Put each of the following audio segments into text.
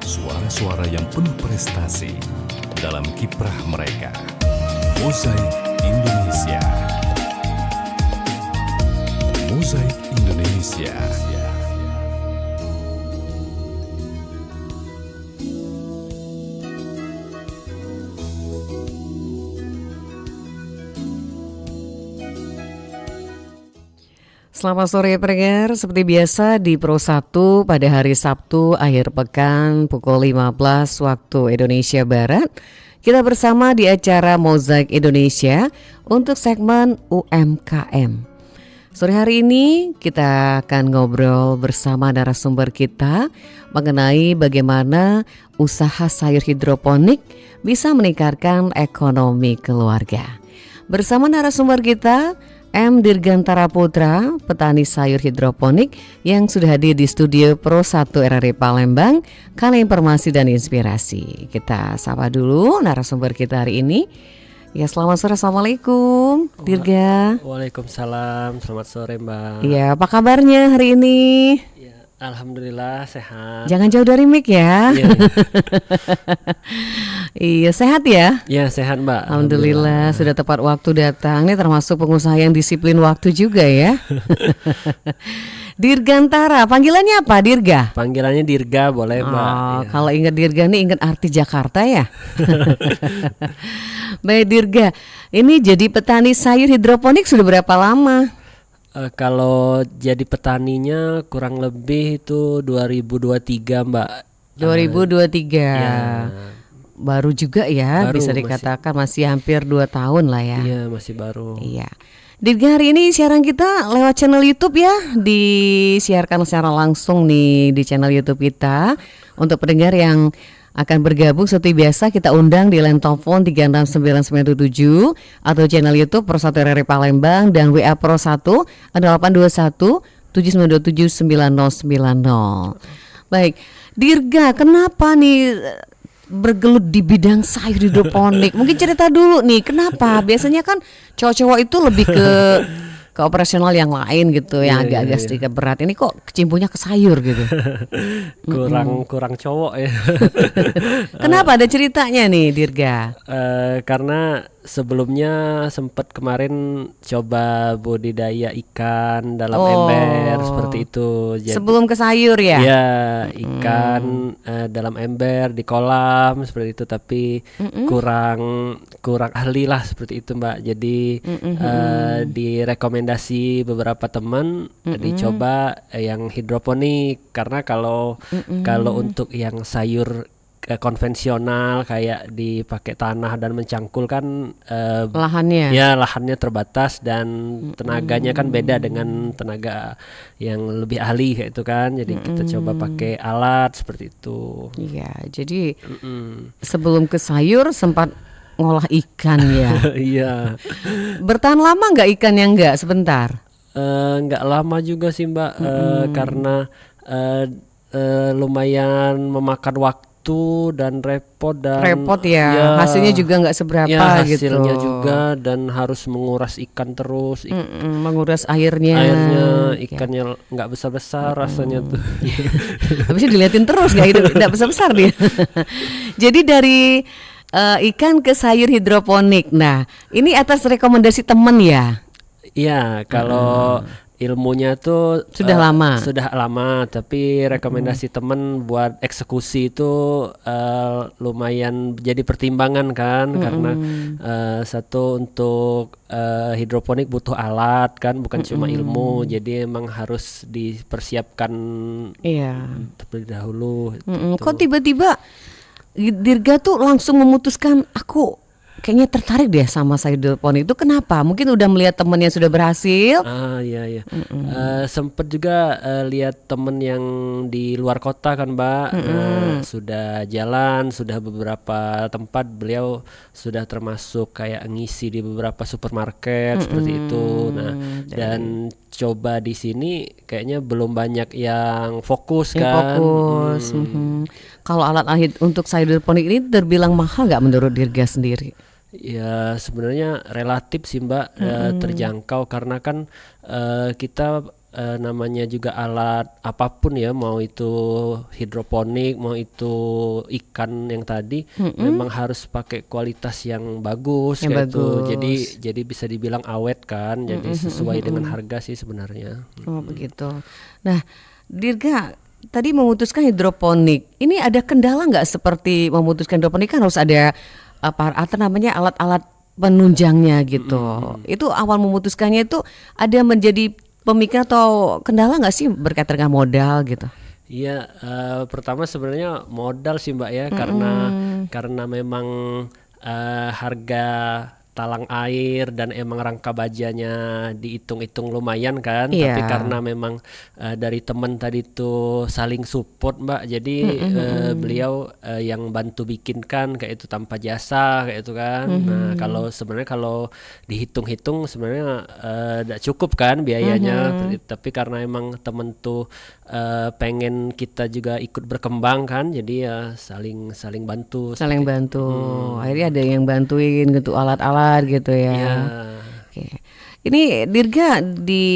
Suara-suara yang penuh prestasi dalam kiprah mereka. Mozaik Indonesia. Mozaik Indonesia. Selamat sore pendengar, seperti biasa di Pro 1 pada hari Sabtu akhir pekan pukul 15 waktu Indonesia Barat. Kita bersama di acara Mozaik Indonesia untuk segmen UMKM. Sore hari ini kita akan ngobrol bersama narasumber kita mengenai bagaimana usaha sayur hidroponik bisa meningkatkan ekonomi keluarga. Bersama narasumber kita M. Dirgantara Putra, petani sayur hidroponik yang sudah hadir di studio Pro 1 RRI Palembang, kali informasi dan inspirasi. Kita sapa dulu narasumber kita hari ini. Ya, selamat sore, assalamualaikum Dirga. Waalaikumsalam, selamat sore Mbak. Ya, apa kabarnya hari ini? Ya, alhamdulillah sehat. Jangan jauh dari mic ya. Iya. Iya, sehat ya? Ya, sehat Mbak. Alhamdulillah sudah tepat waktu datang. Ini termasuk pengusaha yang disiplin waktu juga ya. Dirgantara, panggilannya apa Dirga? Panggilannya Dirga boleh Mbak. Oh, Ya. kalau ingat Dirga nih ingat arti Jakarta ya. Baik Dirga, ini jadi petani sayur hidroponik sudah berapa lama? Kalau jadi petaninya kurang lebih itu 2023 Mbak. 2023. Ya. Baru juga ya, Baru, bisa dikatakan masih hampir 2 tahun lah ya. Iya, masih baru. Iya. Dirga, hari ini siaran kita lewat channel YouTube ya, disiarkan secara langsung nih di channel YouTube kita. Untuk pendengar yang akan bergabung seperti biasa kita undang di line telepon 369977 atau channel YouTube Pro 1 RRI Palembang dan WA Pro 1 0821 7927 9090. Baik, Dirga, kenapa nih bergelut di bidang sayur hidroponik? Mungkin cerita dulu nih, kenapa? Biasanya kan cowok-cowok itu lebih ke operasional yang lain gitu, yang Iya, agak-agak iya. sedikit berat. Ini kok kecimpunya ke sayur gitu. kurang cowok ya. Kenapa, ada ceritanya nih Dirga? Karena sebelumnya sempat kemarin coba budidaya ikan dalam ember seperti itu. Jadi, Sebelum ke sayur ya? ya ikan dalam ember di kolam seperti itu, tapi kurang ahli lah seperti itu Mbak. Jadi direkomendasi beberapa teman dicoba yang hidroponik, karena kalau untuk yang sayur konvensional kayak dipakai tanah dan mencangkul kan Lahannya? ya lahannya terbatas dan tenaganya kan beda dengan tenaga yang lebih ahli kayak itu kan. Jadi kita coba pakai alat seperti itu. Iya, jadi sebelum ke sayur sempat ngolah ikan ya. Iya. Bertahan lama nggak ikannya nggak? Sebentar. Nggak lama juga sih Mbak, karena lumayan memakan waktu dan repot ya, hasilnya juga nggak seberapa ya, gitu. hasilnya juga, dan harus menguras ikan terus. Menguras airnya. Ikannya nggak besar-besar rasanya tuh. Habisnya diliatin terus nggak besar-besar dia. Jadi dari ikan ke sayur hidroponik. Nah, ini atas rekomendasi teman ya? Iya, kalau ilmunya tuh Sudah lama. Sudah lama, tapi rekomendasi temen buat eksekusi itu lumayan jadi pertimbangan kan, karena satu untuk hidroponik butuh alat kan, bukan cuma ilmu, jadi emang harus dipersiapkan Iya. terlebih dahulu. Kok tiba-tiba Dirga tuh langsung memutuskan aku kayaknya tertarik deh sama sayur hidroponik, itu kenapa? Mungkin udah melihat temen yang sudah berhasil. Iya. Sempet juga lihat temen yang di luar kota kan Mbak, sudah jalan, sudah beberapa tempat, beliau sudah termasuk kayak ngisi di beberapa supermarket seperti itu. Nah, dan coba di sini kayaknya belum banyak yang fokus kan. Kalau alat untuk sayur hidroponik ini terbilang mahal nggak menurut Dirga sendiri? Ya sebenarnya relatif sih Mbak, terjangkau, karena kan kita namanya juga alat apapun ya, mau itu hidroponik, mau itu ikan yang tadi, memang harus pakai kualitas yang bagus Yang kayak itu. bagus. Jadi bisa dibilang awet kan. Jadi sesuai dengan harga sih sebenarnya. Oh begitu. Nah, Dirga tadi memutuskan hidroponik. Ini ada kendala nggak seperti memutuskan hidroponik kan harus ada apa namanya alat-alat penunjangnya gitu. Itu awal memutuskannya itu ada menjadi pemikiran atau kendala nggak sih berkaitan dengan modal gitu? Iya, pertama sebenarnya modal sih Mbak ya, karena memang harga talang air dan emang rangka bajanya dihitung-hitung lumayan kan, Iya. tapi karena memang dari teman tadi tuh saling support Mbak, jadi beliau yang bantu bikinkan kayak itu tanpa jasa kayak itu kan. Nah sebenarnya kalau dihitung-hitung sebenarnya tidak cukup kan biayanya, tapi karena emang temen tuh pengen kita juga ikut berkembang kan, jadi ya saling bantu. Saling bantu. Akhirnya ada yang bantuin gitu alat-alat gitu ya. Iya. Oke. Ini Dirga di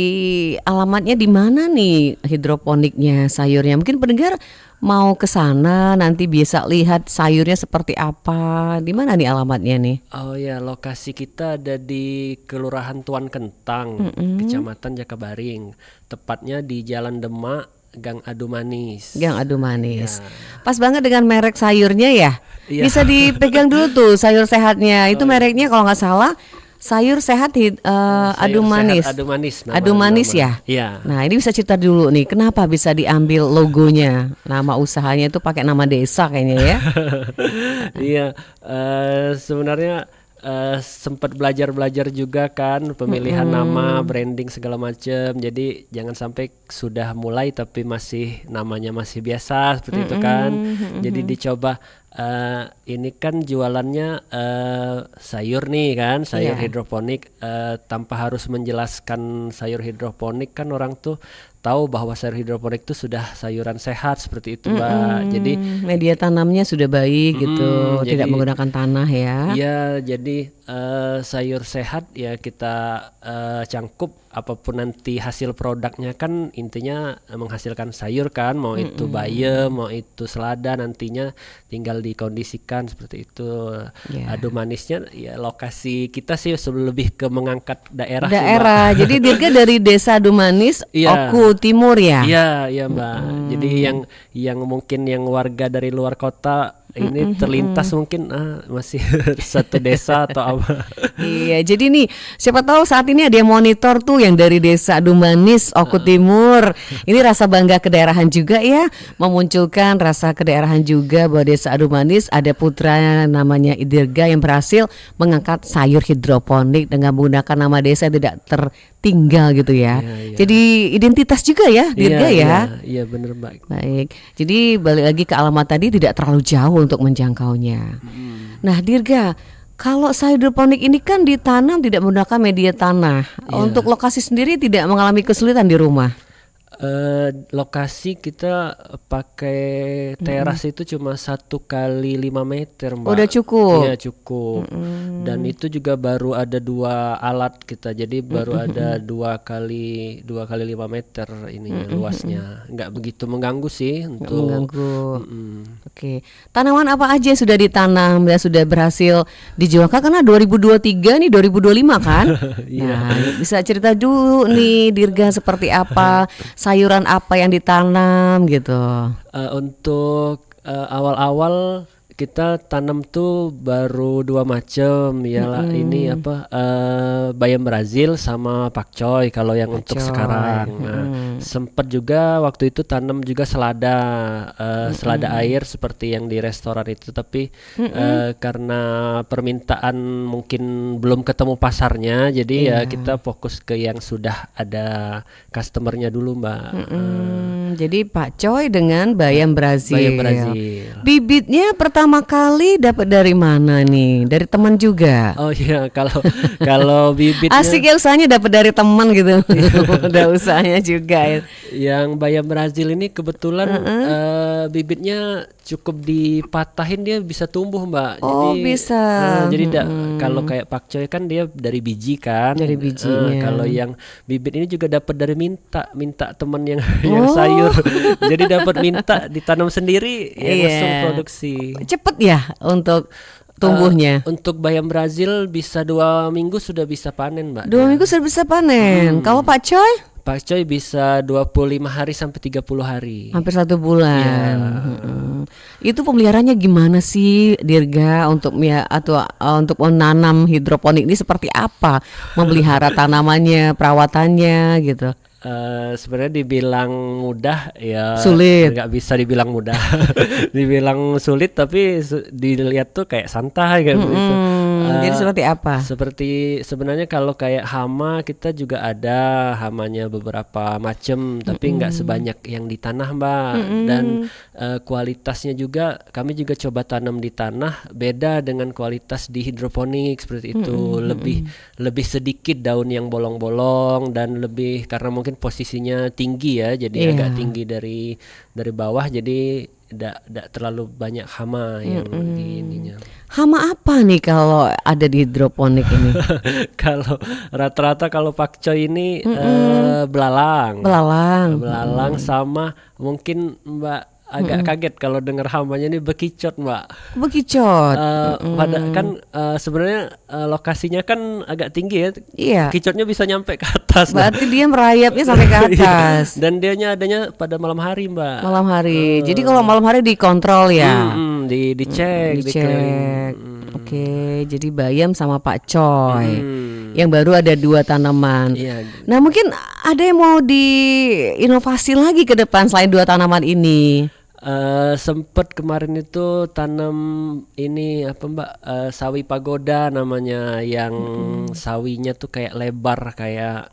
alamatnya di mana nih hidroponiknya sayurnya? Mungkin pendengar mau ke sana nanti bisa lihat sayurnya seperti apa. Di mana nih alamatnya nih? Oh ya, lokasi kita ada di Kelurahan Tuan Kentang, Kecamatan Jakabaring. Tepatnya di Jalan Demak, Gang Adu Manis. Gang Adu Manis. Ya. Pas banget dengan merek sayurnya ya. Iya. Bisa dipegang dulu tuh sayur sehatnya. Itu mereknya kalau nggak salah sayur sehat Adu Sayur Manis. Sehat Adu Manis. Adu Manis ya. Iya. Nah ini bisa cerita dulu nih kenapa bisa diambil logonya, nama usahanya itu pakai nama desa kayaknya ya. Iya, sebenarnya sempat belajar juga kan pemilihan nama, branding segala macam. Jadi jangan sampai sudah mulai tapi namanya masih biasa seperti itu kan. Jadi dicoba ini kan jualannya sayur nih kan, sayur Iya. hidroponik, tanpa harus menjelaskan sayur hidroponik kan orang tuh tahu bahwa sayur hidroponik itu sudah sayuran sehat seperti itu Mbak. Jadi Media tanamnya sudah baik gitu, tidak jadi- menggunakan tanah ya. ya, jadi sayur sehat ya kita cangkup apapun nanti hasil produknya kan intinya menghasilkan sayur kan, mau itu bayam, mau itu selada, nantinya tinggal dikondisikan seperti itu. Ya. Adu Manisnya ya lokasi kita sih lebih ke mengangkat daerah sih, Mbak. Daerah. Jadi Dirga dari Desa Adu Manis, Iya. Oku Timur ya. Iya, iya Mbak. Jadi yang mungkin yang warga dari luar kota ini terlintas mungkin masih satu desa atau apa. Iya, jadi nih siapa tahu saat ini ada yang monitor tuh yang dari Desa Adu Manis, Oku Timur. Ini rasa bangga kedaerahan juga ya, memunculkan rasa kedaerahan juga bahwa Desa Adu Manis ada putra namanya Dirga yang berhasil mengangkat sayur hidroponik dengan menggunakan nama desa yang tidak tertinggal gitu ya. Iya, iya. Jadi identitas juga ya Dirga ya. Iya bener Mbak. Baik, jadi balik lagi ke alamat tadi tidak terlalu jauh untuk menjangkaunya. Nah Dirga, kalau sayur hidroponik ini kan ditanam tidak menggunakan media tanah. Untuk lokasi sendiri tidak mengalami kesulitan di rumah. Lokasi kita pakai teras itu cuma 1 x 5 meter Mbak. Udah cukup? Iya cukup. Dan itu juga baru ada 2 alat kita, jadi baru ada 2 x 5 meter ininya luasnya. Nggak begitu mengganggu sih Nggak untuk mengganggu. Oke, tanaman apa aja yang sudah ditanam dan sudah berhasil dijual? Karena 2023 nih 2025 kan? Nah, bisa cerita dulu nih Dirga seperti apa, sayuran apa yang ditanam gitu. Untuk awal-awal kita tanam tuh baru 2 macam ya, ini apa bayam Brazil sama pakcoy kalau yang untuk Pakcoy. sekarang. Nah, sempet juga waktu itu tanam juga selada, selada air seperti yang di restoran itu, tapi karena permintaan mungkin belum ketemu pasarnya, jadi ya kita fokus ke yang sudah ada customernya dulu Mbak. Jadi pakcoy dengan bayam Brazil. Bayam Brazil. Bibitnya pertama kali dapat dari mana nih? Dari teman juga. Oh iya, kalau bibitnya Asik ya usahanya dapat dari teman gitu. Udah usahanya juga ya. yang bayam Brazil ini kebetulan bibitnya cukup dipatahin dia bisa tumbuh, Mbak. Oh, Jadi bisa. jadi kalau kayak pakcoy kan dia dari biji kan. Dari bijinya. Kalau yang bibit ini juga dapat dari minta teman yang yang sayur. Jadi dapat minta ditanam sendiri ya, Iya. langsung produksi. Cepet ya untuk tumbuhnya. Untuk bayam Brazil bisa 2 minggu sudah bisa panen, Mbak. 2 minggu sudah bisa panen. Kalau Pak Coy Pakcoy bisa 25 hari sampai 30 hari. hampir 1 bulan. Itu pemeliharaannya gimana sih, Dirga, untuk atau untuk menanam hidroponik ini seperti apa? Memelihara tanamannya, perawatannya gitu. Sebenarnya dibilang mudah ya Sulit. nggak bisa dibilang mudah. Dibilang sulit tapi dilihat tuh kayak santai kayak begitu. Jadi seperti apa? Seperti sebenarnya kalau kayak hama kita juga ada hamanya beberapa macam tapi nggak sebanyak yang di tanah, Mbak. Dan kualitasnya juga kami juga coba tanam di tanah beda dengan kualitas di hidroponik seperti itu. Lebih sedikit daun yang bolong-bolong dan lebih karena mungkin posisinya tinggi ya, jadi agak tinggi dari bawah, jadi tidak terlalu banyak hama yang di ininya. Hama apa nih kalau ada di hidroponik ini? Kalau rata-rata kalau pakcoy ini belalang. Belalang sama mungkin Mbak agak kaget kalau dengar hamanya ini bekicot, Mbak. Bekicot. Kan sebenarnya lokasinya kan agak tinggi ya. Iya. Kicotnya bisa nyampe ke atas. Berarti dia merayapnya sampai ke atas. Dan dianya adanya pada malam hari, Mbak. Malam hari. Jadi kalau malam hari dikontrol ya. Dicek, Dicek. Oke, jadi bayam sama Pak Coy. Yang baru ada 2 tanaman. Iya. Nah, mungkin ada yang mau diinovasi lagi ke depan selain 2 tanaman ini. Sempet kemarin itu tanam ini apa, Mbak, sawi pagoda namanya, yang sawinya tuh kayak lebar kayak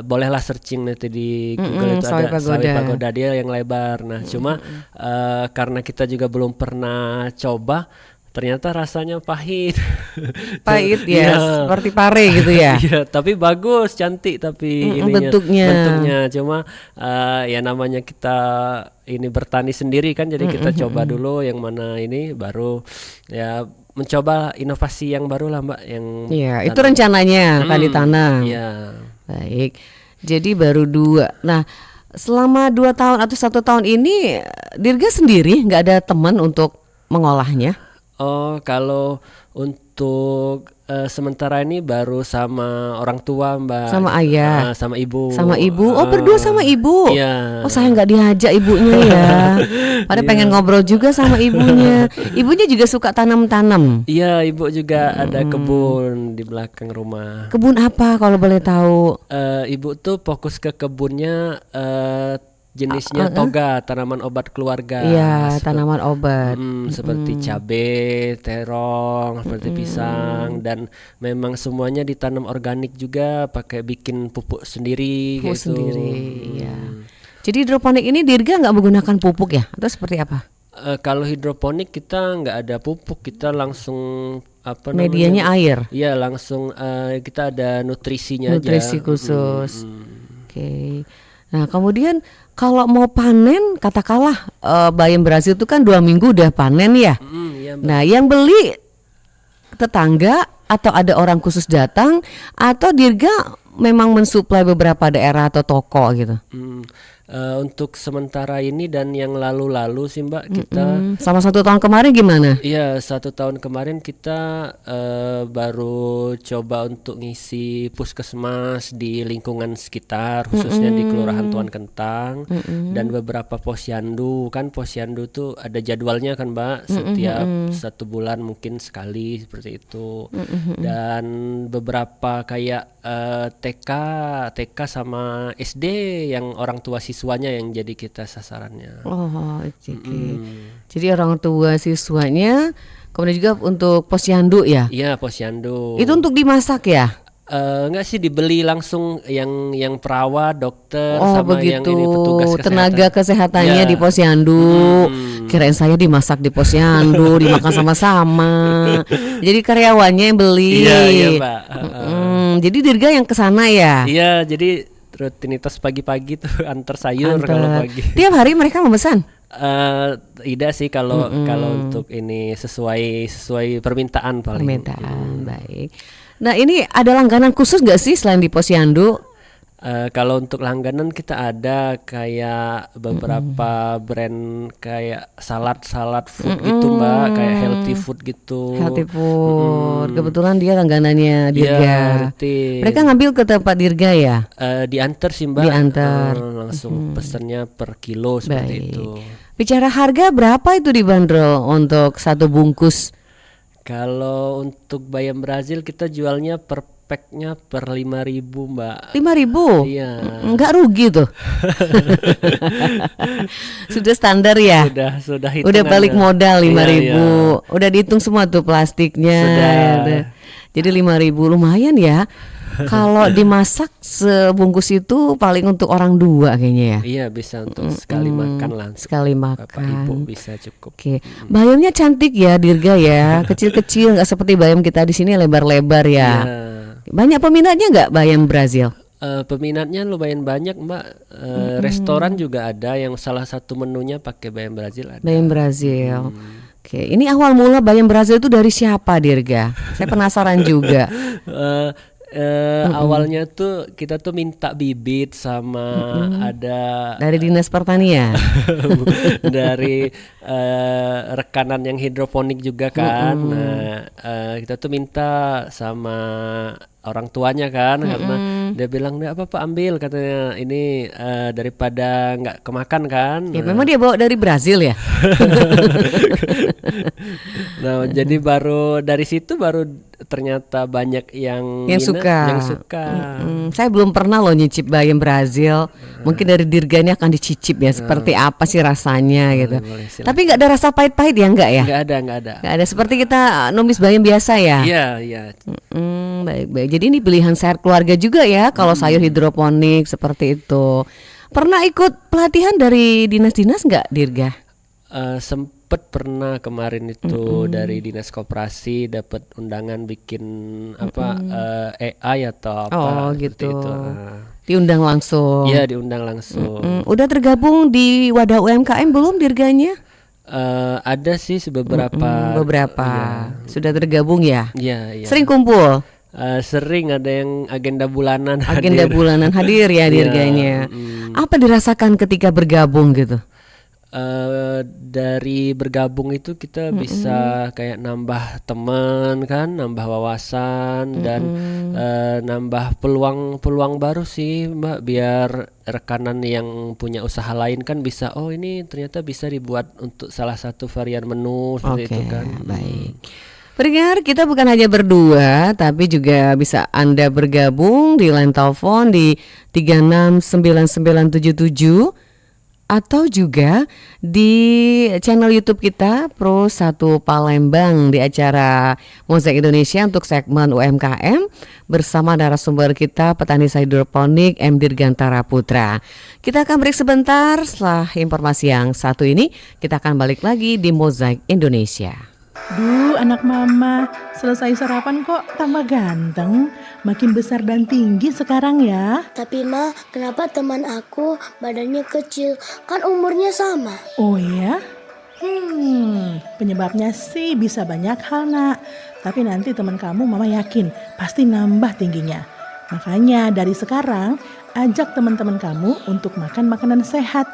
bolehlah searching nanti di Google itu sawi ada pagoda. sawi pagoda dia yang lebar. Nah cuma karena kita juga belum pernah coba, ternyata rasanya pahit. Pahit ya, Iya. seperti pare gitu ya. Iya, tapi bagus, cantik tapi ininya, bentuknya. Cuma ya namanya kita ini bertani sendiri kan, jadi kita coba dulu yang mana ini, baru ya mencoba inovasi yang baru lah, Mbak, yang Iya, itu rencananya akan ditanam. Iya. Baik. Jadi baru 2. Nah, selama 2 tahun atau 1 tahun ini Dirga sendiri nggak ada teman untuk mengolahnya? Oh, kalau untuk sementara ini baru sama orang tua, Mbak. Sama ayah. Sama ibu. Sama ibu. Oh, berdua sama ibu. Iya. Oh, saya nggak diajak ibunya ya. Padahal pengen ngobrol juga sama ibunya. Ibunya juga suka tanam-tanam. Iya, ibu juga ada kebun di belakang rumah. Kebun apa kalau boleh tahu? Ibu tuh fokus ke kebunnya jenisnya toga, tanaman obat keluarga. Iya, tanaman obat. Seperti cabai, terong, seperti pisang, dan memang semuanya ditanam organik juga, pakai bikin pupuk sendiri Pupuk gitu. sendiri, ya. Jadi hidroponik ini Dirga nggak menggunakan pupuk ya? Atau seperti apa? Kalau hidroponik kita nggak ada pupuk, kita langsung apa namanya? Medianya air. Iya, langsung kita ada nutrisinya Nutrisi aja. khusus. Oke. Nah, kemudian kalau mau panen, katakanlah bayam Brazil itu kan 2 minggu udah panen ya. Iya, Nah, yang beli tetangga atau ada orang khusus datang, atau Dirga memang mensuplai beberapa daerah atau toko gitu? Untuk sementara ini dan yang lalu-lalu sih, Mbak, kita Sama 1 tahun kemarin gimana? iya, 1 tahun kemarin kita baru coba untuk ngisi puskesmas di lingkungan sekitar, khususnya di Kelurahan Tuan Kentang, dan beberapa posyandu. Kan posyandu tuh ada jadwalnya kan, Mbak, setiap 1 bulan mungkin sekali seperti itu. Dan beberapa kayak TK sama SD yang orang tua siswanya yang jadi kita sasarannya. Oh, oke. Jadi orang tua siswanya, kemudian juga untuk posyandu ya? Iya, posyandu. Itu untuk dimasak ya? Enggak sih, dibeli langsung yang perawat, dokter, Oh, sama yang begitu. ini petugas kesehatan. Tenaga kesehatannya Ya. di posyandu. Kirain saya dimasak di posyandu, dimakan sama-sama. Jadi karyawannya yang beli. Iya, Mbak. Jadi Dirga yang kesana ya? Iya, jadi rutinitas pagi-pagi tuh antar sayur kalau pagi. Tiap hari mereka memesan? Tidak sih kalau untuk ini sesuai permintaan paling. Permintaan, baik. Nah ini ada langganan khusus nggak sih selain di Posyandu? Kalau untuk langganan kita ada kayak beberapa brand kayak salad food gitu Mbak, kayak healthy food gitu. Healthy food. Kebetulan dia langganannya Dirga. Iya, rutin. Mereka ngambil ke tempat Dirga ya? Diantar sih Mbak. Diantar. Langsung pesennya per kilo seperti Baik. itu. Bicara harga berapa itu dibanderol untuk satu bungkus? Kalau untuk bayam Brazil kita jualnya per packnya per 5.000 Mbak. 5.000? Iya. Enggak rugi tuh. Sudah standar ya? Sudah Udah balik hitungannya. modal 5.000. Iya. Udah dihitung semua tuh plastiknya. Sudah. gitu. Jadi 5.000 lumayan ya. Kalau dimasak sebungkus itu paling untuk orang 2 kayaknya ya. Iya bisa untuk sekali makan lah. Sekali Bapak Ibu makan. bisa cukup. Oke, bayamnya cantik ya Dirga ya, kecil-kecil nggak seperti bayam kita di sini lebar-lebar ya. Iya. Banyak peminatnya nggak bayam Brazil? Peminatnya lumayan banyak Mbak. Restoran juga ada yang salah satu menunya pakai bayam Brazil ada. Bayam Brazil. Oke, ini awal mula bayam Brazil itu dari siapa Dirga? Saya penasaran juga. Awalnya tuh kita tuh minta bibit sama ada Dari Dinas Pertanian. dari rekanan yang hidroponik juga kan. Nah, kita tuh minta sama orang tuanya kan, karena dia bilang nggak apa-apa ambil katanya, ini daripada nggak kemakan kan. Ya memang dia bawa dari Brazil ya. Nah jadi baru dari situ baru ternyata banyak yang minat, suka. yang suka. Saya belum pernah loh nyicip bayam Brazil. Mungkin dari Dirga ini akan dicicip ya, seperti apa sih rasanya gitu. boleh, silakan. Tapi nggak ada rasa pahit-pahit ya, enggak ya? Nggak ada. Nggak ada, seperti kita numis bayam biasa ya. Iya. Baik-baik. Jadi ini pilihan sehat keluarga juga ya kalau sayur hidroponik seperti itu. Pernah ikut pelatihan dari dinas-dinas nggak Dirga? Sempet pernah kemarin itu dari dinas koperasi dapat undangan bikin AI atau apa. Oh seperti gitu. itu. Diundang langsung. Iya diundang langsung. Udah tergabung di wadah UMKM belum Dirganya? Ada sih beberapa. Beberapa. Iya. Sudah tergabung ya? Iya. Sering kumpul? Sering ada yang agenda bulanan Agenda hadir. bulanan hadir ya Iya, Dirganya. Apa dirasakan ketika bergabung gitu? Dari bergabung itu kita bisa kayak nambah teman kan, nambah wawasan dan nambah peluang baru sih Mbak, biar rekanan yang punya usaha lain kan bisa, oh ini ternyata bisa dibuat untuk salah satu varian menu seperti itu kan. Baik. Pendengar, kita bukan hanya berdua, tapi juga bisa Anda bergabung di line telepon di 369977 atau juga di channel YouTube kita Pro 1 Palembang di acara Mozaik Indonesia untuk segmen UMKM bersama narasumber kita petani sayur hidroponik M. Dirgantara Putra. Kita akan break sebentar, setelah informasi yang satu ini kita akan balik lagi di Mozaik Indonesia. Duh, anak mama, selesai sarapan kok tambah ganteng, makin besar dan tinggi sekarang ya. Tapi Ma, kenapa teman aku badannya kecil? Kan umurnya sama. Oh ya? Penyebabnya sih bisa banyak hal nak. Tapi nanti teman kamu mama yakin pasti nambah tingginya. Makanya dari sekarang ajak teman-teman kamu untuk makan makanan sehat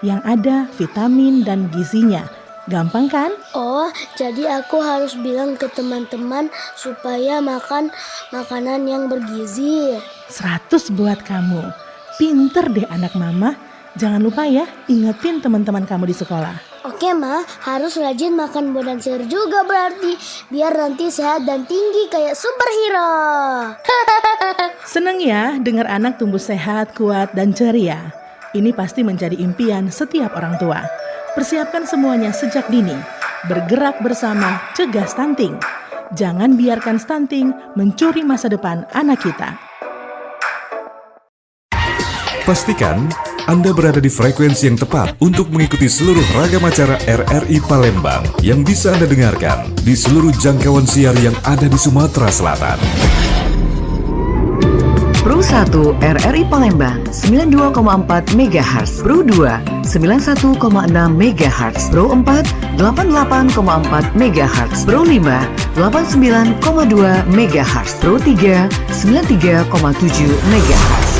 yang ada vitamin dan gizinya. Gampang kan? Oh, jadi aku harus bilang ke teman-teman supaya makan makanan yang bergizi. 100 buat kamu. Pinter deh anak mama. Jangan lupa ya, ingetin teman-teman kamu di sekolah. Oke Ma, harus rajin makan buah dan sayur juga berarti. Biar nanti sehat dan tinggi kayak superhero. Seneng ya dengar anak tumbuh sehat, kuat, dan ceria. Ini pasti menjadi impian setiap orang tua. Persiapkan semuanya sejak dini. Bergerak bersama, cegah stunting. Jangan biarkan stunting mencuri masa depan anak kita. Pastikan Anda berada di frekuensi yang tepat untuk mengikuti seluruh ragam acara RRI Palembang yang bisa Anda dengarkan di seluruh jangkauan siar yang ada di Sumatera Selatan. Pro 1 RRI Palembang 92,4 MHz, Pro 2 91,6 MHz, Pro 4 88,4 MHz, Pro 5 89,2 MHz, Pro 3 93,7 MHz.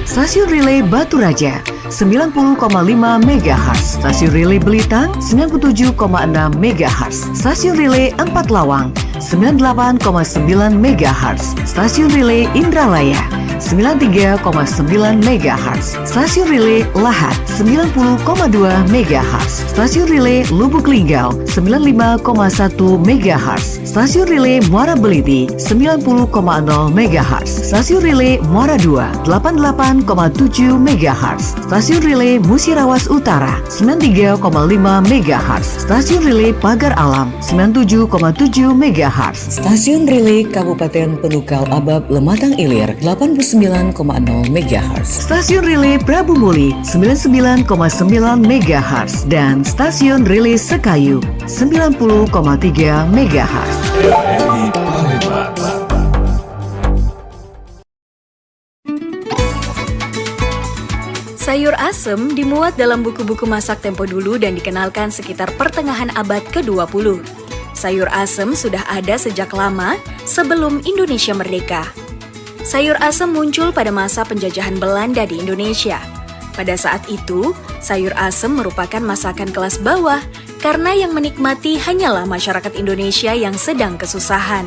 Stasiun Relay Batu Raja 90,5 MHz, Stasiun Relay Belitang 97,6 MHz, Stasiun Relay Empat Lawang 98,9 MHz, Stasiun Relay Indralaya 93,9 MHz, Stasiun Relay Lahat 90,2 MHz, Stasiun Relay Lubuk Linggau 95,1 MHz, Stasiun Relay Muara Beliti 90,0 MHz, Stasiun Relay Muara 2 88,7 MHz, Stasiun Relay Musirawas Utara 93,5 MHz, Stasiun Relay Pagar Alam 97,7 MHz, Stasiun Relay Kabupaten Penukal Abab Lematang Ilir 89,0 MHz, Stasiun Relay Prabu Muli 99,9 MHz, dan Stasiun Relay Sekayu 90,3 MHz. RRI Palembang. Sayur asem dimuat dalam buku-buku masak tempo dulu dan dikenalkan sekitar pertengahan abad ke-20. Sayur asem sudah ada sejak lama sebelum Indonesia merdeka. Sayur asem muncul pada masa penjajahan Belanda di Indonesia. Pada saat itu, sayur asem merupakan masakan kelas bawah karena yang menikmati hanyalah masyarakat Indonesia yang sedang kesusahan.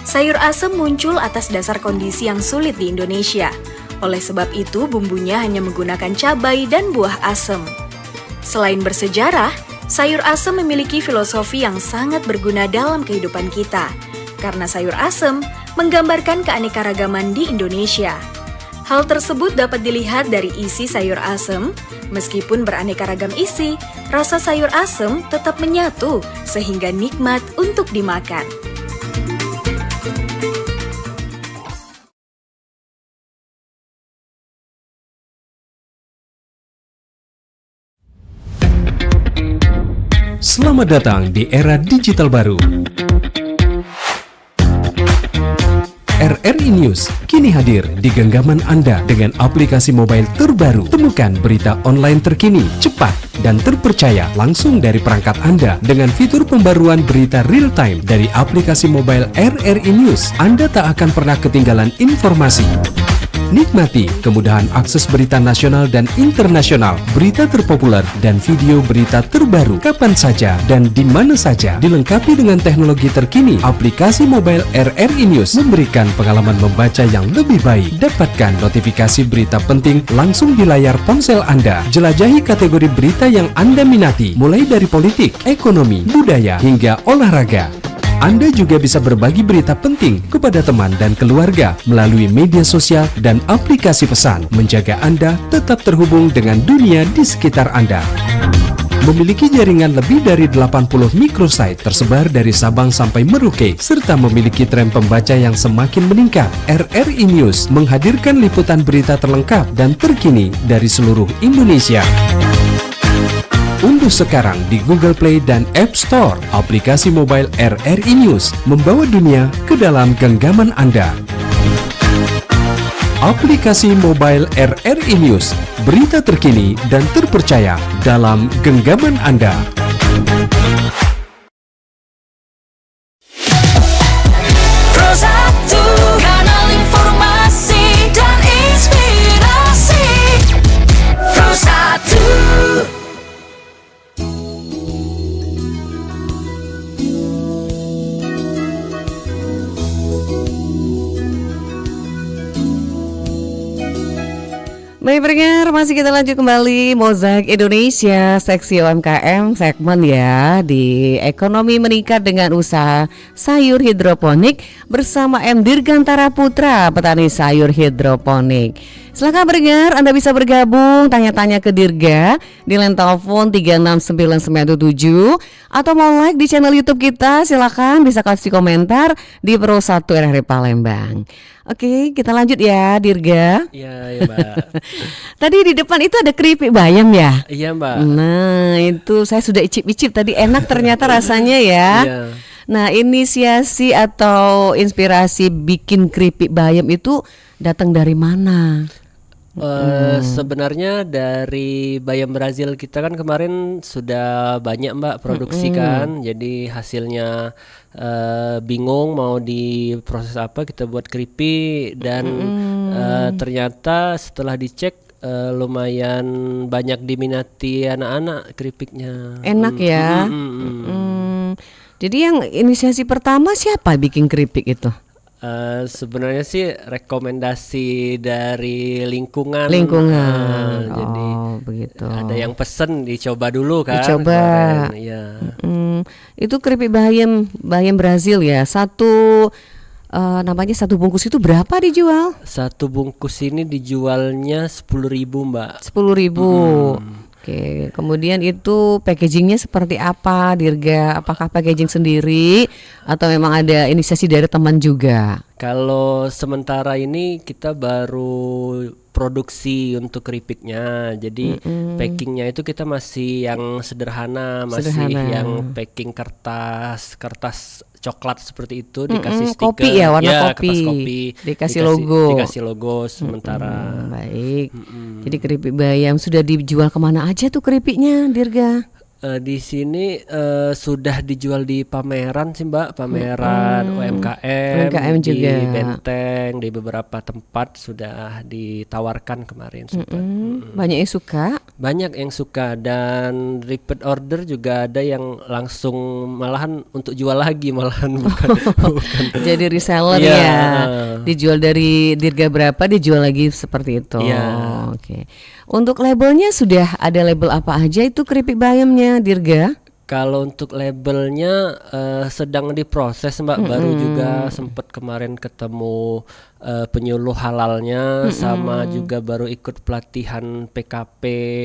Sayur asem muncul atas dasar kondisi yang sulit di Indonesia. Oleh sebab itu, bumbunya hanya menggunakan cabai dan buah asem. Selain bersejarah, sayur asem memiliki filosofi yang sangat berguna dalam kehidupan kita, karena sayur asem menggambarkan keanekaragaman di Indonesia. Hal tersebut dapat dilihat dari isi sayur asem. Meskipun beraneka ragam isi, rasa sayur asem tetap menyatu sehingga nikmat untuk dimakan. Selamat datang di era digital baru. RRI News kini hadir di genggaman Anda dengan aplikasi mobile terbaru. Temukan berita online terkini, cepat, dan terpercaya langsung dari perangkat Anda dengan fitur pembaruan berita real time dari aplikasi mobile RRI News. Anda tak akan pernah ketinggalan informasi. Nikmati kemudahan akses berita nasional dan internasional, berita terpopuler, dan video berita terbaru kapan saja dan di mana saja. Dilengkapi dengan teknologi terkini, aplikasi mobile RRI News memberikan pengalaman membaca yang lebih baik. Dapatkan notifikasi berita penting langsung di layar ponsel Anda. Jelajahi kategori berita yang Anda minati, mulai dari politik, ekonomi, budaya, hingga olahraga. Anda juga bisa berbagi berita penting kepada teman dan keluarga melalui media sosial dan aplikasi pesan, menjaga Anda tetap terhubung dengan dunia di sekitar Anda. Memiliki jaringan lebih dari 80 microsite tersebar dari Sabang sampai Merauke, serta memiliki tren pembaca yang semakin meningkat. RRI News menghadirkan liputan berita terlengkap dan terkini dari seluruh Indonesia. Unduh sekarang di Google Play dan App Store aplikasi mobile RRI News, membawa dunia ke dalam genggaman Anda. Aplikasi mobile RRI News, berita terkini dan terpercaya dalam genggaman Anda. Pro 1, kanal informasi dan inspirasi. Pro 1. Baik pendengar, masih kita lanjut kembali Mozaik Indonesia seksi UMKM segmen ya di ekonomi meningkat dengan usaha sayur hidroponik bersama M. Dirgantara Putra, petani sayur hidroponik. Silakan pendengar, Anda bisa bergabung tanya-tanya ke Dirga di line telepon 369977 atau mau like di channel YouTube kita, silakan bisa kasih komentar di Pro 1 RRI Palembang. Oke, kita lanjut ya, Dirga. Iya, Mbak. Tadi di depan itu ada keripik bayam ya? Iya, Mbak. Nah, itu saya sudah icip-icip tadi, enak ternyata rasanya ya. Iya. Nah, inisiasi atau inspirasi bikin keripik bayam itu datang dari mana? Sebenarnya dari bayam Brazil kita kan kemarin sudah banyak Mbak produksi kan, jadi hasilnya bingung mau diproses apa, kita buat keripik dan ternyata setelah dicek lumayan banyak diminati anak-anak keripiknya. Enak ya. Jadi yang inisiasi pertama siapa bikin keripik itu? Sebenarnya sih rekomendasi dari lingkungan. Jadi begitu. ada yang pesen dicoba dulu kan. Dicoba. Kemarin, ya. Itu keripik bayam Brazil ya. Namanya satu bungkus itu berapa dijual? Satu bungkus ini dijualnya 10.000 Mbak. 10.000. Oke, kemudian itu packagingnya seperti apa, Dirga? Apakah packaging sendiri atau memang ada inisiasi dari teman juga? Kalau sementara ini kita baru produksi untuk keripiknya, jadi packingnya itu kita masih yang sederhana, masih yang packing kertas coklat seperti itu, dikasih stiker, kopi ya, warna kertas kopi, dikasih logo sementara. Baik. Jadi keripik bayam sudah dijual kemana aja tuh keripiknya, Dirga? Di sini sudah dijual di pameran sih Mbak, pameran UMKM di juga. Benteng, di beberapa tempat sudah ditawarkan kemarin. Banyak yang suka? Banyak yang suka dan repeat order juga ada yang langsung malahan untuk jual lagi malahan bukan. Jadi reseller ya. Dijual dari Dirga berapa dijual lagi seperti itu. Ya. Oke. Untuk labelnya sudah ada label apa aja itu keripik bayamnya, Dirga? Kalau untuk labelnya sedang diproses Mbak, baru juga sempat kemarin ketemu penyuluh halalnya, sama juga baru ikut pelatihan PKP,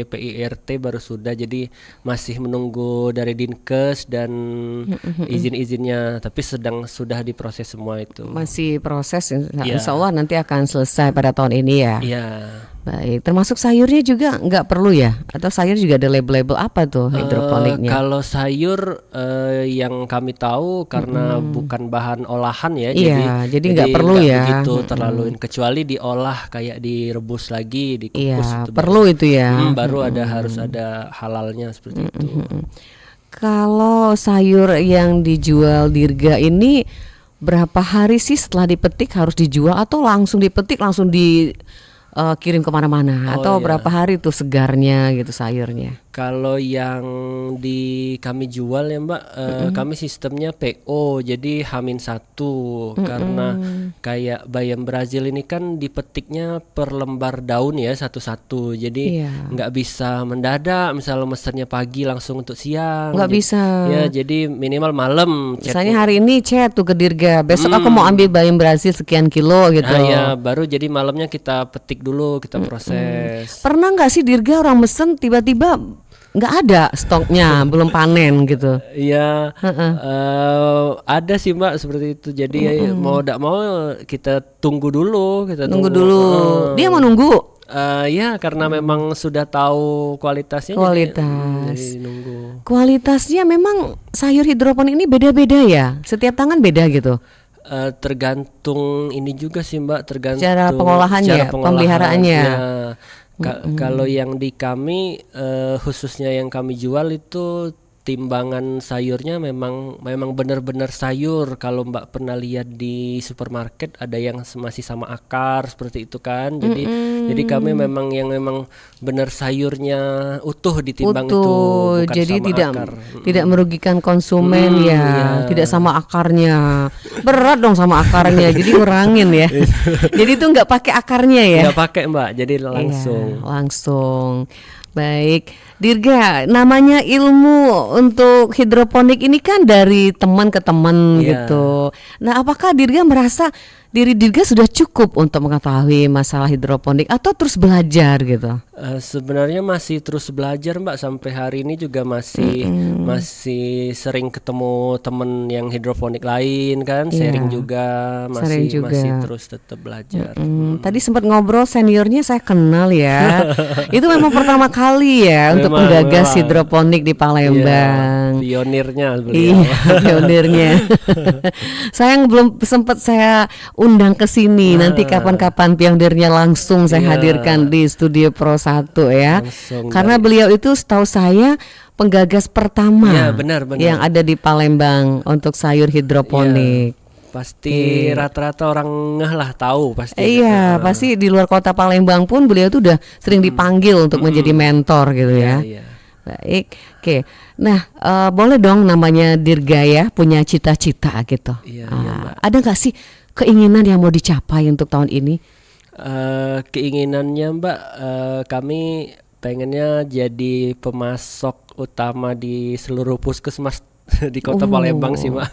PIRT baru sudah, jadi masih menunggu dari Dinkes dan izin-izinnya, tapi sudah diproses semua itu. Masih proses, insya Allah nanti akan selesai pada tahun ini ya. Iya. Baik, termasuk sayurnya juga nggak perlu ya? Atau sayur juga ada label-label apa tuh hidroponiknya? Kalau sayur yang kami tahu karena bukan bahan olahan ya, jadi nggak perlu ya. Begitu terlalu kecuali diolah kayak direbus lagi, dikukus. Iya, perlu itu ya. Baru harus ada halalnya seperti itu. Kalau sayur yang dijual Dirga ini berapa hari sih setelah dipetik harus dijual atau langsung dipetik langsung kirim kemana-mana atau berapa hari tuh segarnya gitu sayurnya? Kalau yang kami jual ya Mbak, kami sistemnya PO, jadi H-1 karena kayak bayam Brazil ini kan dipetiknya per lembar daun ya satu-satu, jadi nggak bisa mendadak, misalnya mesennya pagi langsung untuk siang. Nggak bisa. Ya jadi minimal malam. Misalnya hari ini chat tuh ke Dirga, besok aku mau ambil bayam Brazil sekian kilo gitu. Ya baru jadi malamnya kita petik dulu, kita proses. Pernah nggak sih Dirga orang mesen tiba-tiba nggak ada stoknya, belum panen gitu? Iya, ada sih Mbak seperti itu. Jadi mau tidak mau kita tunggu dulu. Dia mau nunggu? Ya karena memang sudah tahu kualitasnya. Jadi nunggu. Kualitasnya memang sayur hidroponik ini beda-beda ya. Setiap tangan beda gitu. Tergantung ini juga sih Mbak, tergantung cara pengolahannya, pemeliharaannya. Kalau yang di kami khususnya yang kami jual itu timbangan sayurnya memang benar-benar sayur. Kalau Mbak pernah lihat di supermarket ada yang masih sama akar seperti itu kan. Jadi kami memang benar sayurnya utuh ditimbang itu, bukan jadi sama akar. Tidak merugikan konsumen tidak sama akarnya. Berat dong sama akarnya, jadi kurangin ya. Jadi itu nggak pakai akarnya ya? Nggak pakai Mbak, jadi langsung. Baik, Dirga, namanya ilmu untuk hidroponik ini kan dari teman ke teman gitu. Nah, apakah Dirga merasa diri Dirga sudah cukup untuk mengetahui masalah hidroponik atau terus belajar gitu? Sebenarnya masih terus belajar Mbak, sampai hari ini juga masih sering ketemu temen yang hidroponik lain kan, sharing juga, masih terus tetap belajar. Tadi sempat ngobrol seniornya saya kenal ya. Itu memang pertama kali ya untuk penggagas hidroponik di Palembang memang pionirnya beliau. iya, pionirnya. Sayang belum sempat saya undang ke sini. Nanti kapan-kapan pionirnya langsung saya Iya. hadirkan di studio Pro 1 ya. Langsung Karena beliau itu setahu saya penggagas pertama Iya, benar. yang ada di Palembang untuk sayur hidroponik. Pasti rata-rata orang ngeh lah tahu pasti. Iya, pasti di luar kota Palembang pun beliau tuh udah sering dipanggil untuk menjadi mentor gitu ya. Iya. Baik, oke. Nah, boleh dong namanya Dirga ya, punya cita-cita gitu. Iya, Mbak. Ada nggak sih keinginan yang mau dicapai untuk tahun ini? Keinginannya Mbak, kami pengennya jadi pemasok utama di seluruh puskesmas di kota Palembang sih Mbak.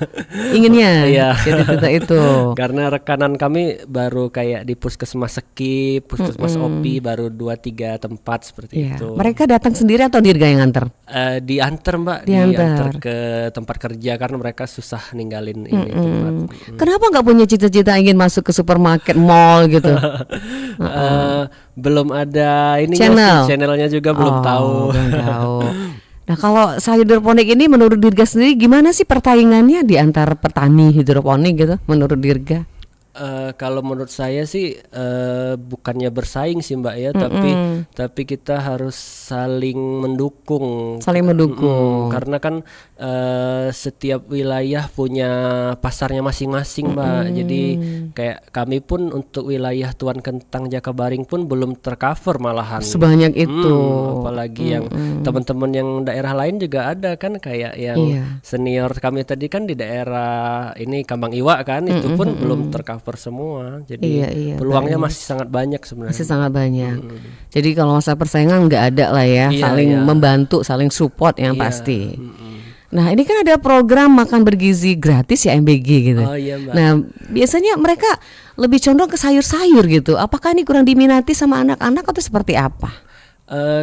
Inginnya Iya. cita-cita itu. Karena rekanan kami baru kayak di puskesmas Sekip, puskesmas OPI baru 2-3 tempat seperti Iya. itu. Mereka datang sendiri atau Dirga yang nganter? Diantar Mbak, Diantar. diantar ke tempat kerja karena mereka susah ninggalin ini tempat. Kenapa nggak punya cita-cita ingin masuk ke supermarket, mall gitu? Belum ada ini Channel? channelnya juga belum tahu. Belum tahu. Nah, kalau sayur hidroponik ini menurut Dirga sendiri gimana sih persaingannya di antara petani hidroponik gitu menurut Dirga? Kalau menurut saya sih bukannya bersaing sih Mbak ya, tapi kita harus saling mendukung. Saling mendukung. Karena kan setiap wilayah punya pasarnya masing-masing Mbak. Jadi kayak kami pun untuk wilayah Tuan Kentang Jakabaring pun belum tercover malahan. Sebanyak itu. Apalagi yang teman-teman yang daerah lain juga ada kan, kayak yang senior kami tadi kan di daerah ini Kambang Iwa kan, itu pun belum tercover semua. Jadi peluangnya masih sangat banyak sebenarnya. Masih sangat banyak. Jadi kalau masalah persaingan nggak ada lah ya, saling membantu, saling support yang pasti. Nah, ini kan ada program makan bergizi gratis ya MBG gitu. Oh iya Mbak. Nah, biasanya mereka lebih condong ke sayur-sayur gitu. Apakah ini kurang diminati sama anak-anak atau seperti apa?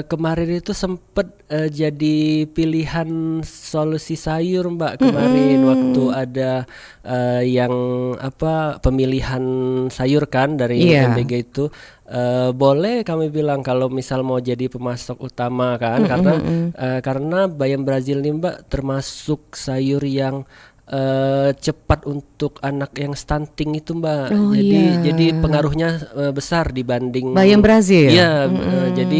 Kemarin itu sempet jadi pilihan solusi sayur Mbak kemarin waktu ada yang pemilihan sayur kan dari MBG itu. Boleh kami bilang kalau misal mau jadi pemasok utama kan, karena bayam Brazil nih Mbak termasuk sayur yang cepat untuk anak yang stunting itu Mbak. Jadi pengaruhnya besar dibanding bayam Brazil. Iya, jadi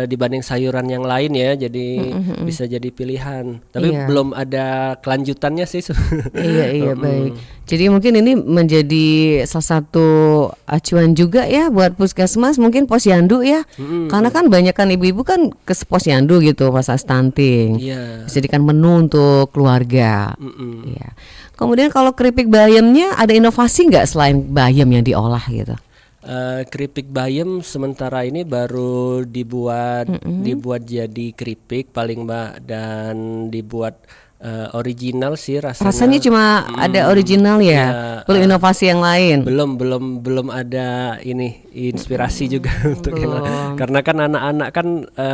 dibanding sayuran yang lain ya. Jadi bisa jadi pilihan. Tapi belum ada kelanjutannya sih. Iya, baik. Jadi mungkin ini menjadi salah satu acuan juga ya buat puskesmas, mungkin posyandu ya. Karena kan banyak kan ibu-ibu kan ke posyandu gitu pas stunting. Dijadikan menu untuk keluarga. Iya. Kemudian kalau keripik bayamnya ada inovasi nggak selain bayam yang diolah gitu? Keripik bayam sementara ini baru dibuat jadi keripik paling Mbak, dan dibuat original sih rasanya. Rasanya cuma ada original ya, belum inovasi yang lain. Belum ada ini inspirasi juga untuk yang lain. Karena kan anak-anak kan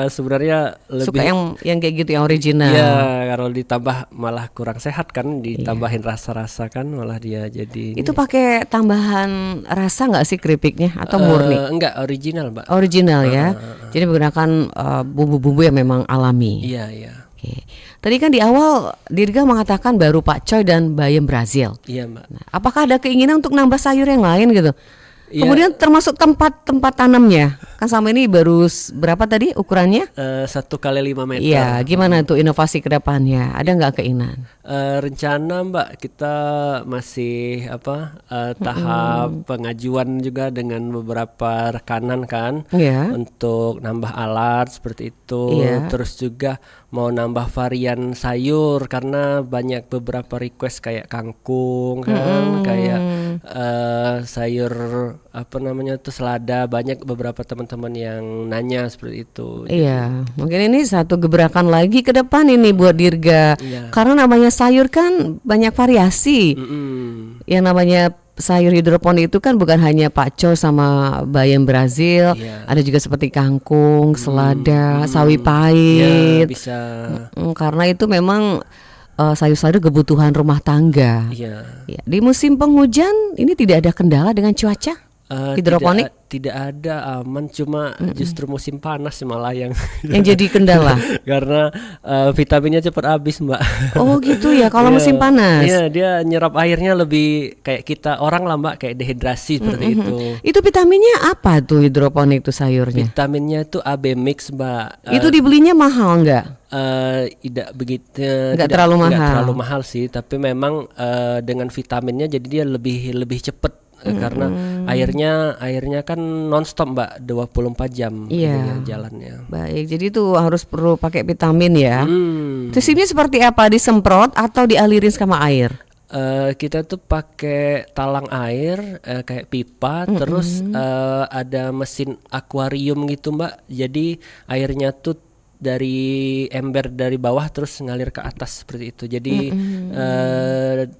sebenarnya lebih suka yang kayak gitu yang original. Iya, kalau ditambah malah kurang sehat kan, ditambahin rasa-rasa kan malah dia jadi. Itu pakai tambahan rasa nggak sih keripiknya atau murni? Enggak, original Mbak. Original ya. Jadi menggunakan bumbu-bumbu yang memang alami. Iya. Oke. Tadi kan di awal Dirga mengatakan baru pakcoy dan bayam Brazil. Iya Mbak. Nah, apakah ada keinginan untuk nambah sayur yang lain gitu? Iya. Kemudian termasuk tempat tanamnya. Kan sama ini baru berapa tadi ukurannya? 1x5 meter. Iya, gimana tuh inovasi ke depannya? Ada nggak keinginan? Rencana Mbak, kita masih tahap pengajuan juga dengan beberapa rekanan kan, untuk nambah alat seperti itu. Terus juga mau nambah varian sayur karena banyak beberapa request kayak kangkung kan, kayak sayur selada, banyak beberapa teman-teman yang nanya seperti itu. Iya, mungkin ini satu gebrakan lagi ke depan ini buat Dirga. Karena namanya sayur kan banyak variasi. Yang namanya sayur hidroponik itu kan bukan hanya pakcoy sama bayam Brazil, ada juga seperti kangkung, selada, sawi pahit. Bisa. Karena itu memang sayur-sayur kebutuhan rumah tangga. Di musim penghujan ini tidak ada kendala dengan cuaca hidroponik? Tidak ada, aman, cuma justru musim panas malah yang Yang jadi kendala. karena vitaminnya cepat habis, Mbak. Oh gitu ya, kalau Iya, musim panas. Iya, dia nyerap airnya lebih kayak kita orang lah, Mbak, kayak dehidrasi seperti itu. Itu vitaminnya apa tuh hidroponik tuh sayurnya? Vitaminnya itu AB mix, Mbak. Itu dibelinya mahal nggak? Tidak begitu, Nggak terlalu mahal. nggak terlalu mahal sih, tapi memang dengan vitaminnya jadi dia lebih cepet. Karena airnya kan nonstop, Mbak, 24 jam Iya. ininya, jalannya. Baik, jadi tuh harus perlu pakai vitamin ya. Hmm. Sistemnya seperti apa? Disemprot atau dialirin sama air? Kita tuh pakai talang air kayak pipa, terus ada mesin akuarium gitu, Mbak. Jadi airnya tuh dari ember dari bawah terus ngalir ke atas seperti itu. Jadi 24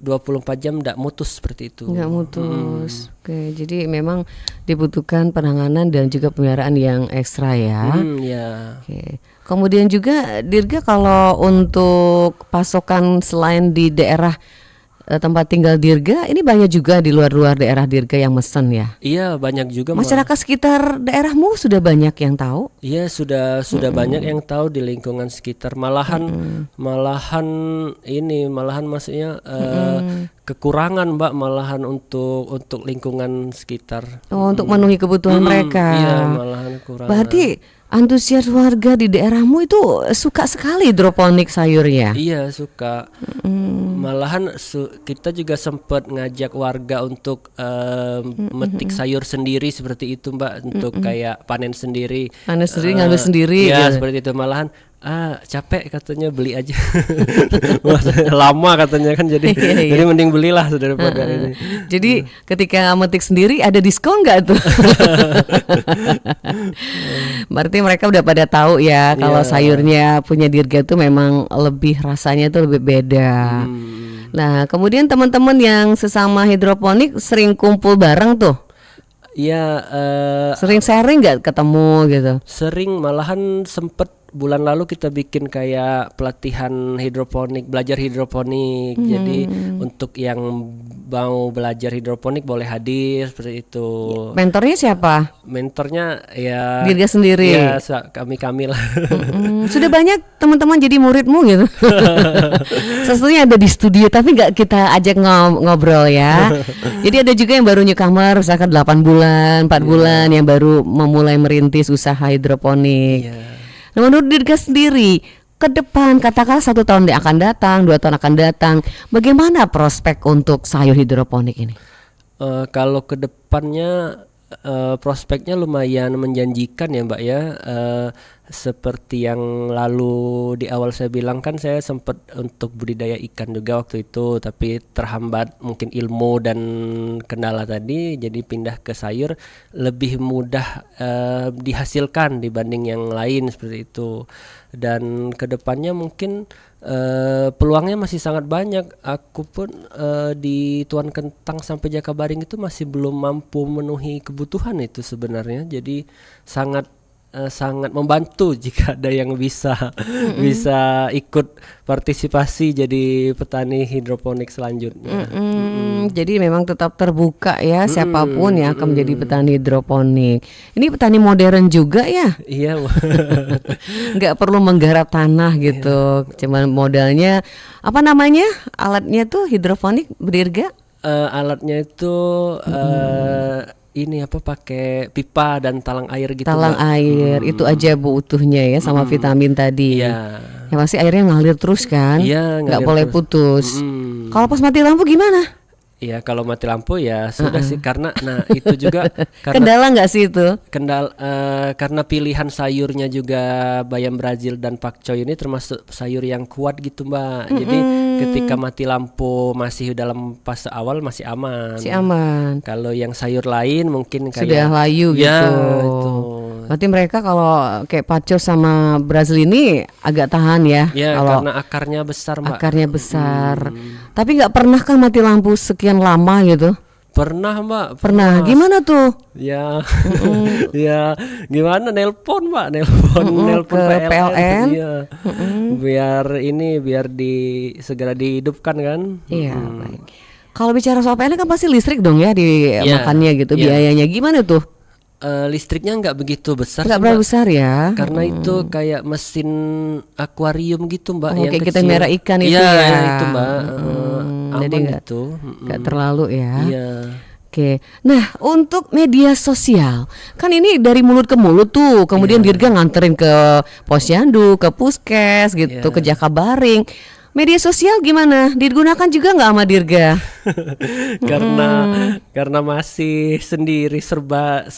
jam enggak mutus seperti itu. Nggak mutus. Oke, jadi memang dibutuhkan penanganan dan juga pemeliharaan yang ekstra ya. Ya. Oke. Kemudian juga Dirga, kalau untuk pasokan selain di daerah tempat tinggal Dirga, ini banyak juga di luar-luar daerah Dirga yang mesen ya. Iya, banyak juga, Mbak. Masyarakat sekitar daerahmu sudah banyak yang tahu? Iya, sudah banyak yang tahu di lingkungan sekitar. Malahan maksudnya kekurangan, Mbak, malahan untuk lingkungan sekitar. Oh, untuk memenuhi kebutuhan mereka. Iya, malahan kurang. Berarti antusias warga di daerahmu itu suka sekali hidroponik sayurnya. Iya, suka. Malahan kita juga sempat ngajak warga untuk metik sayur sendiri seperti itu, Mbak, untuk kayak panen sendiri. Panen sendiri, ngambil sendiri Ya, gitu. seperti itu. Malahan capek katanya, beli aja. Lama katanya kan, jadi Iya. jadi mending belilah daripada ini. Jadi ketika metik sendiri ada diskon nggak tuh? Berarti mereka udah pada tahu ya kalau Iya. sayurnya punya Dirga tuh memang lebih rasanya tuh lebih beda. Nah, kemudian teman-teman yang sesama hidroponik sering kumpul bareng tuh, Iya, sering sharing nggak ketemu gitu? sering, malahan sempet bulan lalu kita bikin kayak pelatihan hidroponik, belajar hidroponik. Jadi untuk yang mau belajar hidroponik boleh hadir seperti itu. Mentornya siapa? Mentornya ya Dirga sendiri. Ya, kami lah. Sudah banyak teman-teman jadi muridmu gitu. Sesuatunya ada di studio tapi nggak kita ajak ngobrol ya. Jadi ada juga yang baru newcomer, misalkan 8 bulan, 4 bulan yang baru memulai merintis usaha hidroponik. Nah, menurut Dirga sendiri, ke depan katakanlah 1 tahun yang akan datang, 2 tahun akan datang, bagaimana prospek untuk sayur hidroponik ini? Kalau ke depannya prospeknya lumayan menjanjikan ya, Mbak ya. Seperti yang lalu di awal saya bilang kan, saya sempat untuk budidaya ikan juga waktu itu, tapi terhambat mungkin ilmu dan kendala tadi, jadi pindah ke sayur lebih mudah dihasilkan dibanding yang lain seperti itu. Dan kedepannya mungkin peluangnya masih sangat banyak. Aku pun di Tuan Kentang sampai Jakabaring itu masih belum mampu memenuhi kebutuhan itu sebenarnya. Jadi sangat membantu jika ada yang bisa ikut partisipasi jadi petani hidroponik selanjutnya. Jadi memang tetap terbuka ya, siapapun yang akan menjadi petani hidroponik. Ini petani modern juga ya, Iya, nggak perlu menggarap tanah gitu. Cuman modalnya apa namanya, alatnya tuh hidroponik Dirga? alatnya itu ini apa, pakai pipa dan talang air gitu, Talang Mbak. air itu aja bu utuhnya ya, sama vitamin tadi. Iya. Ya pasti airnya ngalir terus kan, Iya, nggak ngalir boleh terus. putus. Kalau pas mati lampu gimana? Iya, kalau mati lampu ya sudah sih, karena itu juga karena Kendala nggak sih itu? karena pilihan sayurnya juga bayam Brazil dan pakcoy ini termasuk sayur yang kuat gitu, Mbak. Jadi ketika mati lampu masih dalam fase awal masih aman. Si aman. Kalau yang sayur lain mungkin kayak Sudah layu ya, gitu. itu. Berarti mereka kalau kayak paco sama Brazil ini agak tahan ya. Ya, Kalau karena akarnya besar, Mbak. akarnya besar. Tapi nggak pernah kan mati lampu sekian lama gitu? Pernah, Mbak. Pernah. Gimana tuh? Ya, ya gimana, nelpon, Mbak, nelpon ke PLN. Iya. biar segera dihidupkan kan. Iya. Baik. Kalau bicara soal PLN kan pasti listrik dong ya di Iya, makannya gitu. iya. Biayanya gimana tuh? Listriknya nggak begitu besar Nggak sih, berapa Mbak. besar ya? Karena itu kayak mesin akuarium gitu Mbak, Oh, yang kayak kita kecil. merah ikan itu Iya, ya. yang itu Mbak. Jadi Aman nggak itu. nggak terlalu ya. Iya. Oke, nah untuk media sosial kan ini dari mulut ke mulut tuh, kemudian Dirga nganterin ke posyandu, ke puskes gitu, ke Jakabaring. Media sosial gimana? Digunakan juga nggak sama Dirga? Karena masih sendiri, serba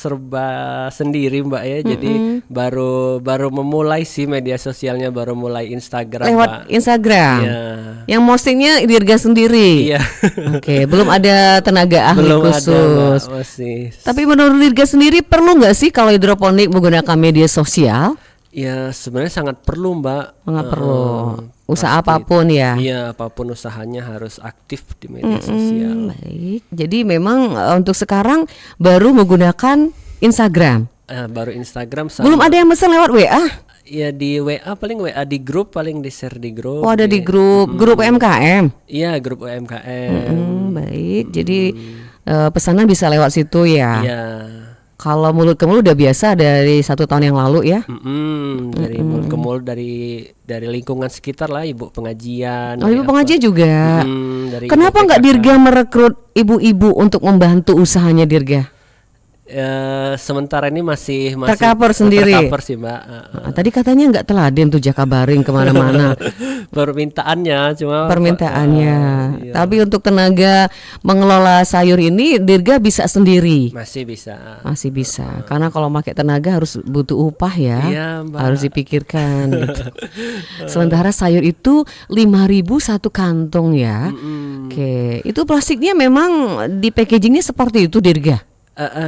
sendiri Mbak ya. Jadi baru memulai sih media sosialnya, baru mulai Instagram Lewat Mbak. Instagram. Iya. Yang postingnya Dirga sendiri. Iya. Oke, belum ada tenaga ahli Belum ada khusus. Mbak, masih. Tapi menurut Dirga sendiri perlu nggak sih kalau hidroponik menggunakan media sosial? Ya sebenarnya sangat perlu Mbak. Nggak perlu. Usaha pasti. apapun ya. Iya, apapun usahanya harus aktif di media sosial. Baik. Jadi memang untuk sekarang baru menggunakan Instagram. Baru Instagram sama. Belum ada yang pesan lewat WA. Ya di WA, paling WA di grup, paling di share di grup. Oh, ada di grup UMKM. Iya, grup UMKM. Baik. Jadi pesanan bisa lewat situ ya. Iya. Kalau mulut ke mulut udah biasa dari 1 tahun yang lalu ya. Dari mulut ke mulut, dari lingkungan sekitar lah, ibu pengajian. Oh, dari ibu apa. pengajian juga. Dari Kenapa ibu nggak PKK. Dirga merekrut ibu-ibu untuk membantu usahanya Dirga? Sementara ini masih Tercover sendiri. tercover sih Mbak. Tadi katanya nggak teladen tuh Jakabaring kemana-mana. Permintaannya cuma Permintaannya. iya. Tapi untuk tenaga mengelola sayur ini Dirga bisa sendiri. masih bisa. Masih bisa. Karena kalau pakai tenaga harus butuh upah ya. Iya, Mbak. Harus dipikirkan gitu. Sementara sayur itu 5.000 1 kantong ya. Oke, itu plastiknya memang di packagingnya seperti itu Dirga.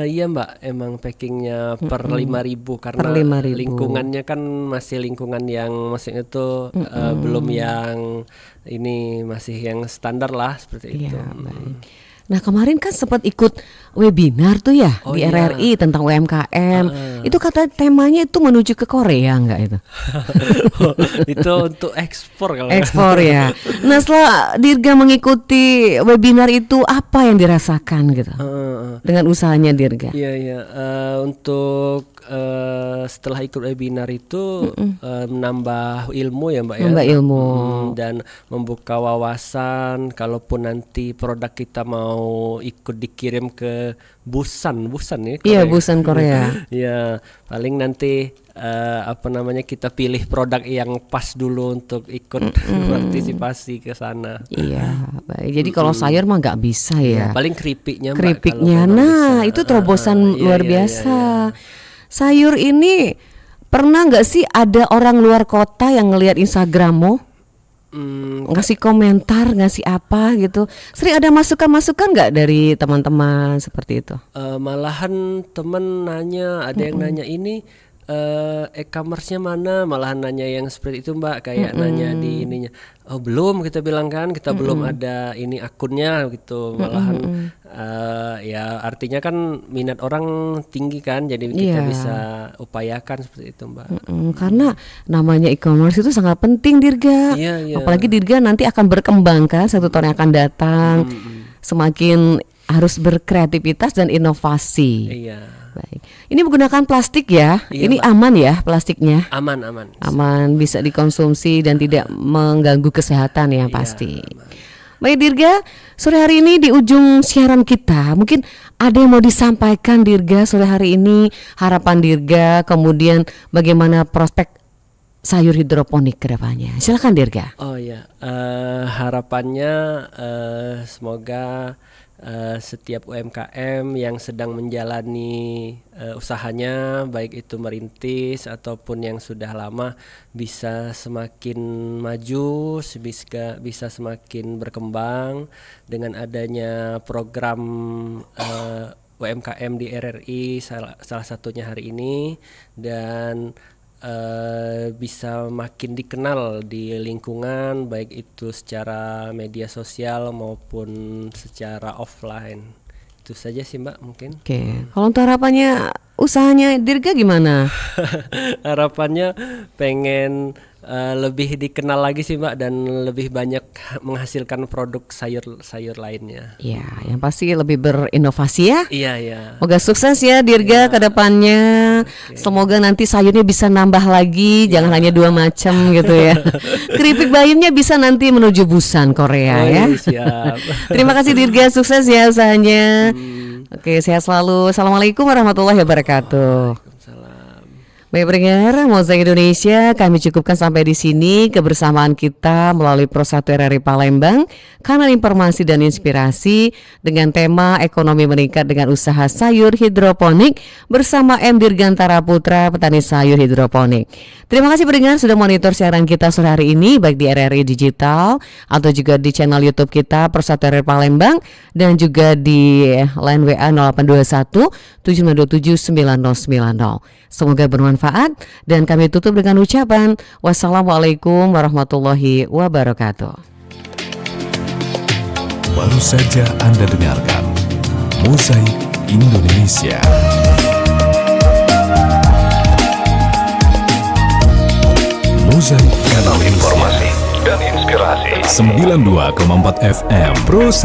Iya Mbak, emang packingnya per 5.000 karena Per 5.000. lingkungannya kan masih lingkungan yang maksudnya itu belum yang ini, masih yang standar lah seperti itu. Iya, baik. Nah kemarin kan sempat ikut webinar tuh ya Oh, di iya. RRI tentang UMKM. Itu kata temanya itu menuju ke Korea enggak itu? Itu untuk ekspor kalau Ekspor ya. Nah setelah Dirga mengikuti webinar itu apa yang dirasakan gitu dengan usahanya Dirga? Iya iya. Untuk setelah ikut webinar itu menambah ilmu ya Mbak ya. Menambah ilmu. Dan membuka wawasan, kalaupun nanti produk kita mau ikut dikirim ke Busan ya. Iya, Busan Korea. Iya, paling nanti kita pilih produk yang pas dulu untuk ikut partisipasi ke sana. Iya, baik. Jadi kalau sayur mah nggak bisa ya. Paling keripiknya Mbak, Keripiknya, kalau nah bisa. itu terobosan Iya, luar iya, biasa. iya, iya. Sayur ini pernah nggak sih ada orang luar kota yang ngelihat Instagrammu? Ngasih komentar, ngasih apa gitu. Sering ada masukan-masukan nggak dari teman-teman seperti itu? Malahan temen nanya, ada yang nanya ini e-commerce-nya mana, malahan nanya yang seperti itu Mbak, kayak nanya di ininya. Oh belum, kita bilang kan kita belum ada ini akunnya gitu, malahan ya artinya kan minat orang tinggi kan, jadi kita Iya. bisa upayakan seperti itu Mbak. Karena namanya e-commerce itu sangat penting Dirga. Iya, iya. Apalagi Dirga nanti akan berkembang kan 1 tahun yang akan datang. Semakin harus berkreativitas dan inovasi. Iya. Baik. Ini menggunakan plastik ya. Iya, Ini Mbak. aman ya plastiknya. Aman. Aman, bisa dikonsumsi dan tidak mengganggu kesehatan ya pasti. Baik Dirga, sore hari ini di ujung siaran kita, mungkin ada yang mau disampaikan Dirga sore hari ini, harapan Dirga, kemudian bagaimana prospek sayur hidroponik ke depannya. Silakan Dirga. Oh ya, harapannya semoga setiap UMKM yang sedang menjalani usahanya, baik itu merintis ataupun yang sudah lama, bisa semakin maju, bisa semakin berkembang dengan adanya program UMKM di RRI, salah satunya hari ini, dan bisa makin dikenal di lingkungan, baik itu secara media sosial maupun secara offline. Itu saja sih Mbak mungkin. Oke, kalau untuk harapannya usahanya Dirga gimana? Harapannya pengen lebih dikenal lagi sih Mbak, dan lebih banyak menghasilkan produk sayur lainnya. Ya, yang pasti lebih berinovasi ya. Iya ya. Semoga sukses ya Dirga ke depannya. Semoga nanti sayurnya bisa nambah lagi, jangan hanya 2 macam gitu ya. Keripik bayamnya bisa nanti menuju Busan Korea ya. Siap. Terima kasih Dirga, sukses ya usahanya. Oke, sehat selalu. Assalamualaikum warahmatullahi wabarakatuh. Baik pendengar, Mozaik Indonesia, kami cukupkan sampai di sini kebersamaan kita melalui Pro 1 RRI Palembang, kanal informasi dan inspirasi dengan tema ekonomi meningkat dengan usaha sayur hidroponik bersama M. Dirgantara Putra, petani sayur hidroponik. Terima kasih pendengar sudah monitor siaran kita sore hari ini baik di RRI Digital atau juga di channel YouTube kita Pro 1 RRI Palembang dan juga di line WA 0821 7927 9090. Semoga bermanfaat dan kami tutup dengan ucapan wassalamualaikum warahmatullahi wabarakatuh. Baru saja Anda dengarkan Mozaik Indonesia. Mozaik, kanal informasi dan inspirasi 92,4 FM Pro 1.